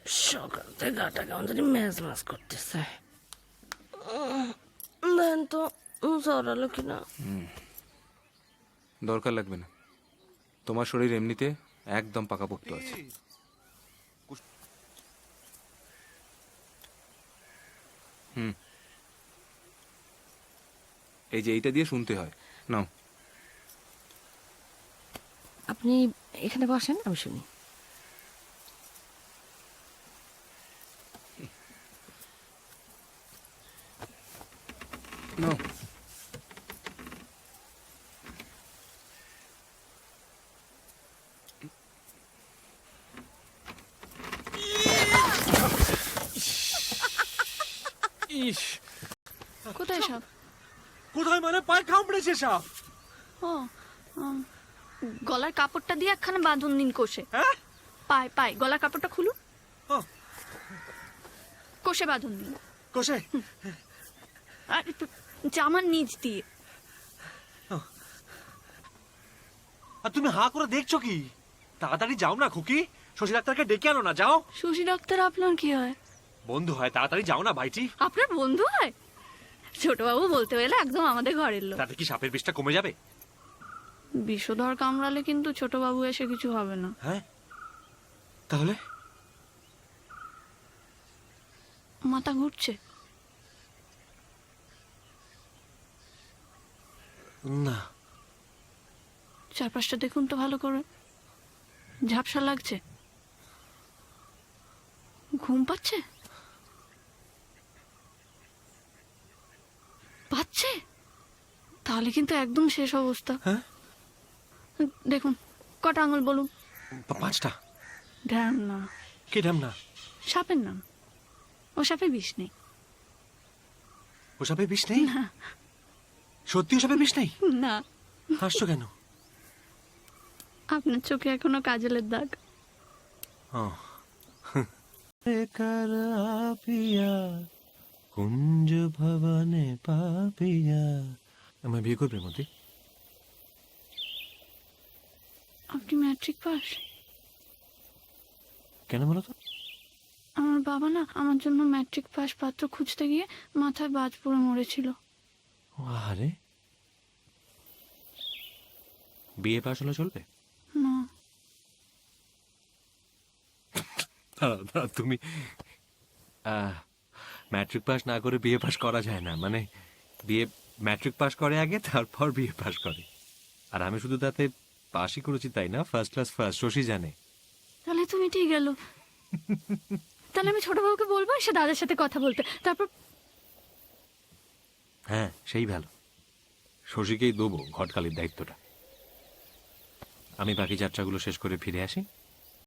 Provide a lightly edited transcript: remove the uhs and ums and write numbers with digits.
সকাল থেকে গাটা কেমন জানি ম্যাজ ম্যাজ করতেছে। দেন তো জড়ালো কিনা। দরকার লাগবে না, তোমার শরীর এমনিতে একদম পাকাপোক্ত আছে। এই যে এইটা দিয়ে শুনতে হয়। নাও। আপনি এখানে বসেন, আমি শুনি। নাও। ইস, কোথায় সব? কোথায় মানে পায়ে কামড়েছে সাপ। ও গলার কাপড়টা দিয়ে একখানা বাঁধন দিন কোষে। হ্যাঁ পায় পায় গলার কাপড়টা খুলুন, ও, কোষে বাঁধন দিন। কোষে আর একটু জামার নিচ দিয়ে। আর তুমি হাঁ করে দেখছো কি? তাড়াতাড়ি যাও না খুকি, শশী ডাক্তারকে ডেকে আনো না, যাও। শশী ডাক্তার আপনার কি হয়? বন্ধু হয়, তাড়াতাড়ি যাও না ভাইটি। আপনার বন্ধু হয়? ছোটবাবু বলতে গেলে একদম আমাদের ঘরের লোক। তাতে কি সাপের বিষটা কমে যাবে? বিষধর কামড়ালে কিন্তু ছোটবাবু এসে কিছু হবে না। হ্যাঁ তাহলে? মাথা ঘুরছে? না। চারপাশটা দেখুন তো ভালো করে। ঝাপসা লাগছে? ঘুম পাচ্ছে? পাচ্ছে? তাহলে কিন্তু একদম শেষ অবস্থা। হ্যাঁ দেখুন কটা আঙুল বলুন। 5টা। ধ্যান না, কি নাম না? সাপের নাম। ও সাপে বিষ নেই। ও সাপে বিষ নেই? না সত্যি ও সাপে বিষ নেই? না, হাসছো কেন? আপনার চোখে এখনো কাজলের দাগ। কুঞ্জ ভবনে পাপিয়া। আমায় বিয়ে করবে মতি? আপনি ম্যাট্রিক পাস? কেন বলো তো? আমার বাবা না আমার জন্য ম্যাট্রিক পাস পাত্র খুঁজতে গিয়ে মাথায় বাজ পড়ে মরেছিল। আরে বিয়ে পাস হলে চলবে না, না? তুমি ম্যাট্রিক পাস না করে বিয়ে পাস করা যায় না, মানে বিয়ে ম্যাট্রিক পাস করে আগে, তারপর বিয়ে পাস করে। আর আমি শুধু তাতে পাসই করেছি তাই না, ফার্স্ট ক্লাস ফার্স্ট, শশী জানে। তাহলে তুমি ঠিক গেল। তাহলে আমি ছোটবাবুকে বলবো সে দাদার সাথে কথা বলতে, তারপর। হ্যাঁ সেই ভালো, শশীকেই দেবো ঘটকালির দায়িত্বটা। আমি বাকি যাত্রাগুলো শেষ করে ফিরে আসি।